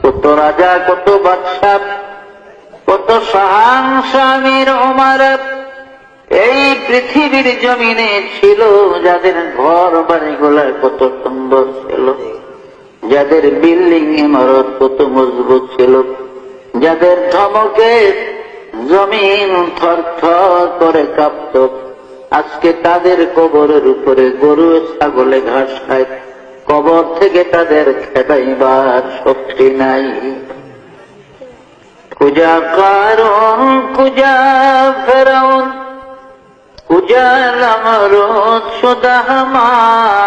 কত রাজা, কত বাদশা, কত শাহানশামীর ওমর এই পৃথিবীর জমিনে ছিল, যাদের ঘর বাড়িগুলা কত সুন্দর ছিল, যাদের বিল্ডিং ইমারত কত মজবুত ছিল, যাদের ধমকে জমিন থরথর করে কাঁপত। আজকে তাদের কবরের উপরে গরু ছাগলে ঘাস খায়, কবর থেকে তাদের খেদাইবার শক্তি নাই। কুজা কারণ, কুজা ফেরাউন, কুজা নমরুদ সুদাহমান,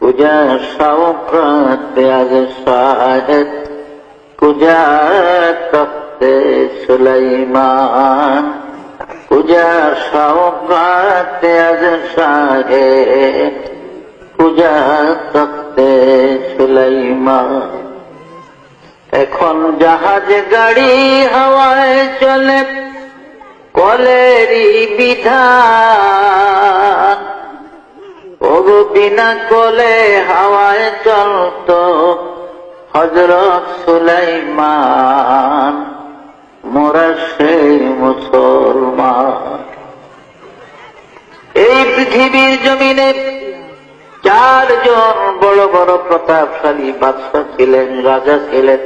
কুজা শওকত আজ শাহেদ, কুজা তখতে সুলাইমান, কুজা শওকত আজ শাহেদ, কুজা তখতে সুলাইমান। এখন জাহাজ গাড়ি হাওয়ায় চলে, কলেরই বিধান, ওগো বিনা কলে হাওয়ায় চলত হযরত সুলাইমান, মোরা সেই মুসলমান। এই পৃথিবীর জমিনে চারজন বড় বড় প্রতাপশালী বাদশা ছিলেন, রাজা ছিলেন,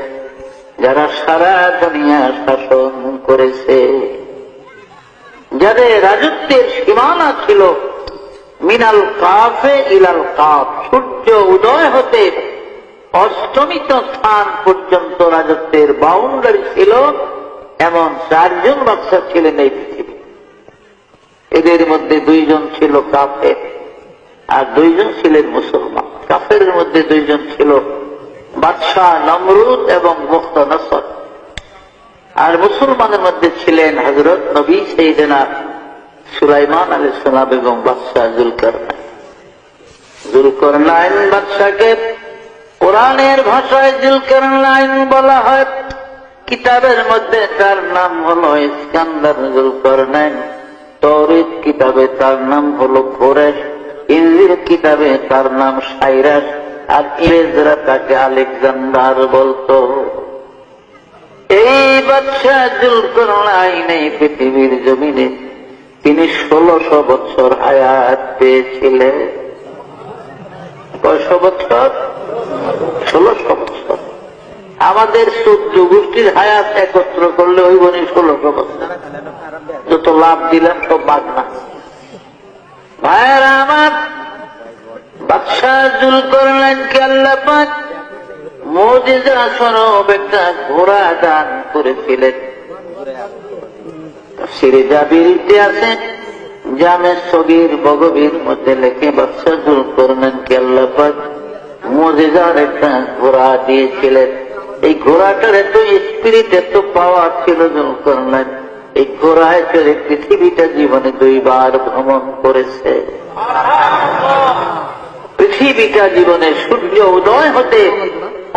যারা সারা দুনিয়া শাসন করেছে, যাদের রাজত্বের সীমানা ছিল মিনাল কাফে ইলাল কাফ, সূর্য উদয় হতে অস্তমিত স্থান পর্যন্ত রাজত্বের বাউন্ডারি ছিল। এমন চারজন বাদশা ছিলেন এই পৃথিবী। এদের মধ্যে দুইজন ছিল কাফের আর দুইজন ছিলেন মুসলমান। কাফের মধ্যে দুইজন ছিল বাদশাহ নমরুদ এবং মুখতানসর, আর মুসলমানের মধ্যে ছিলেন হযরত নবী সাইয়েদনা সুলাইমান আলাইহিস সালাম এবং বাদশাহ জুলকারনাইন। জুলকারনাইন বাদশাকে কোরআনের ভাষায় জুলকারনাইন বলা হয়, কিতাবের মধ্যে তার নাম হলো ইস্কান্দার জুলকারনাইন, তাওরীত কিতাবে তার নাম হলো কোরেশ, ইনজিল কিতাবে তার নাম সাইরাস, আর ইংরেজরা তাকে আলেকজান্ডার বলতো। এই বাদশাহ জুলকারনাইন এই পৃথিবীর জমিনে তিনি 1600 বছর হায়াত পেয়েছিলেন। কয়শো বছর? 1600 বছর। আমাদের 14 গোষ্ঠীর হায়াত একত্র করলে ওই বনি 1600 বছর। যত লাভ দিলাম সব মাগনা। ভাইয়েরা আমার, বাদশাহ জুলকারনাইনকে আল্লাহ পাক মুজিজা স্বরূপ একটা ঘোড়া দান করেছিলেন। তাফসীরে জাবিরিতে আছে, জামে সগীর বগবীর মধ্যে লেখে বাদশাহ জুলকারনাইনকে আল্লাহ পাক মুজিজার একটা ঘোড়া দিয়েছিলেন। এই ঘোড়াটার এত স্পিরিট, এত পাওয়ার ছিল জুলকারনাইন, এই ঘোড়ায় চড়ে পৃথিবীটা জীবনে 2 বার ভ্রমণ করেছে। পৃথিবীটা জীবনে সূর্য উদয় হতে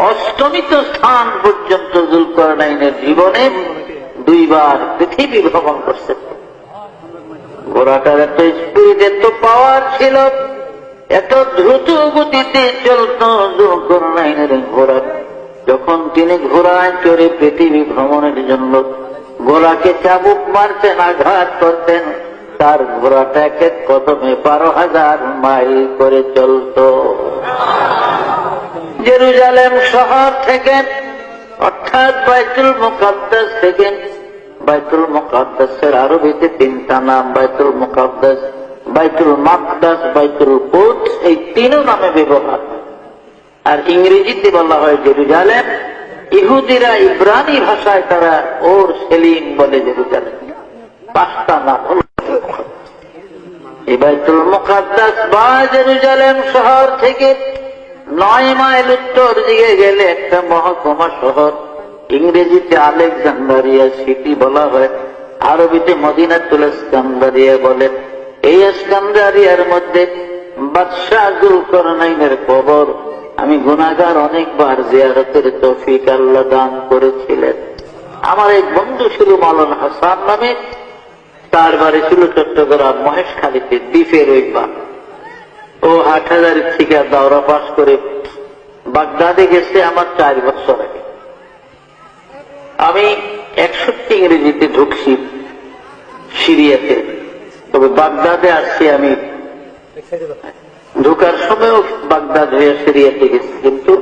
অস্তমিত স্থান পর্যন্ত জুলকারনাইনের জীবনে 2 বার পৃথিবী ভ্রমণ করছে। ঘোড়াটার এত স্পিরিট, এত পাওয়ার ছিল, এত দ্রুত গতিতে চলত জুলকারনাইনের ঘোড়া। যখন তিনি ঘোড়ায় চড়ে পৃথিবী ভ্রমণের জন্য ঘোড়াকে চাবুক মারতেন, আঘাত করতেন, তার ঘোড়াটা এক এক কদমে 12,000 মাইল করে চলত। জেরুজালেম শহর থেকে, অর্থাৎ বাইতুল মুকাদ্দাস থেকে, বাইতুল মুকাদ্দাসের আরবিতে 3টা নাম, বাইতুল মুকাদ্দাস, বাইতুল মাকদাস, বাইতুল কুদস, এই 3 নামে ব্যবহার। আর ইংরেজিতে বলা হয় জেরুজালেম। ইহুদিরা ইব্রানি ভাষায় তারা ওর সেলিম বলে জেরুজালেম। 5টা নাম হল। এই বাইতুল মুকাদ্দাস বা জেরুজালেম শহর থেকে 9 মাইল উত্তর দিকে গেলে একটা মহকুমা শহর, ইংরেজিতে আলেকজান্ডারিয়া সিটি বলা হয়, আরবিতে মদিনাতুল ইস্কান্দারিয়া বলে। এই ইস্কান্দারিয়ার মধ্যে বাদশাহ জুলকারনাইনের কবর আমি গুনাহগার অনেকবার জিয়ারতের তৌফিক আল্লাহ দান করেছিলেন। আমার এক বন্ধু ছিল মাওলানা হাসান নামে, তার বাড়ি ছিল চট্টগ্রাম মহেশখালীতে, দ্বীপের ওই পা। ও 8,000 থেকে দাওরা পাস করে বাগদাদে গেছে আমার 4 বছর আগে। আমি 61 ইংরেজিতে ঢুকছি সিরিয়াতে, তবে বাগদাদে আসছি আমি ঢোকার সময়ও বাগদাদ হয়ে সিরিয়াতে গেছি, কিন্তু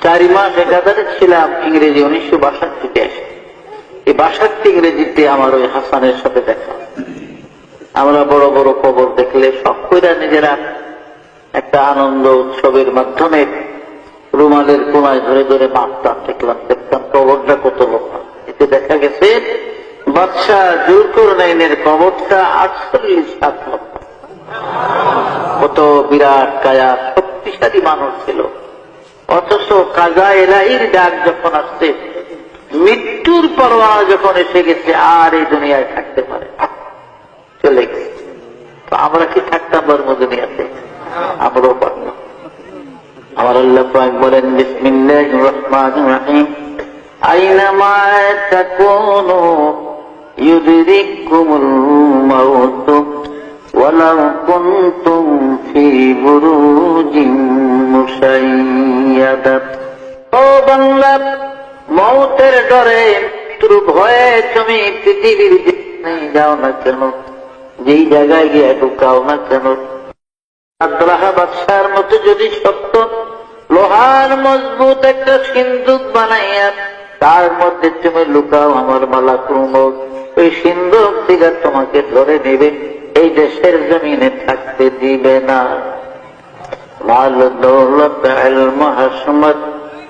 4 মাস একাধারে ছিলাম ইংরেজি 1962 আসে। এই 62 ইংরেজিতে আমার ওই হাসানের সাথে দেখা। আমরা বড় বড় কবর দেখলে সব কইরা নিজেরা একটা আনন্দ উৎসবের মাধ্যমে রুমালের কোনায় ধরে ধরে মাপতাম, দেখতাম কবরটা কত লোক। এতে দেখা গেছে বাদশাহ জুলকারনাইনের কবরটা 48 লক্ষ। কত বিরাট কায়া শক্তিশালী মানুষ ছিল। অথচ কাজা এলাহির ডাক যখন আসছে, মৃত্যুর পরোয়ানা যখন এসে গেছে, আর এই দুনিয়ায় থাকতে পারে না, চলে গেছে। তো আমরা কি থাকতাম বর্ম দুনিয়াতে? আমরাও পারলাম। আমার আল্লাহ পাক বলেন, বিসমিল্লাহির রহমানির রহিম, আইনামা তাকুনু ইউদরিকুমুল মাউত ওয়ালাউ কুনতুম ফি বুরুজিন মুশাইয়াদা। ও বান্দা, মৌতের ডরে, মৃত্যুর ভয়ে তুমি পৃথিবীর যেখানে যাও না কেন, যেই জায়গায় গিয়ে ঢুকাও না কেন, আব্রাহা বাদশার মতো যদি সত্য লোহার মজবুত একটা সিন্দুক বানাইয়া তার মধ্যে তুমি লুকাও আমার মালাকুল মউত, ওই সিন্দুক থেকে তোমাকে ধরে নেবে, এই দেশের জমিনে থাকতে দিবে না। মাল দৌলত ইলম হশমত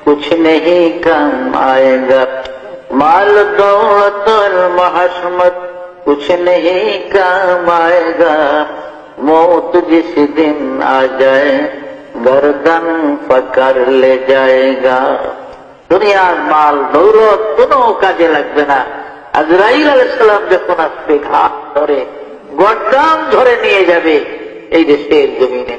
कुछ नहीं काम आएगा, माल दौलत इल्म हशमत कुछ नहीं काम आएगा, मौत जिस दिन आ जाए गर्दन पकड़ ले जाएगा। দুনিয়ার মাল দৌলত কোনো কাজে লাগবে না। আজরাইল আলাইহিস সালাম যখন আসবে, ঘাট ধরে গর্দান ধরে নিয়ে যাবে, এই দেশের জমিনে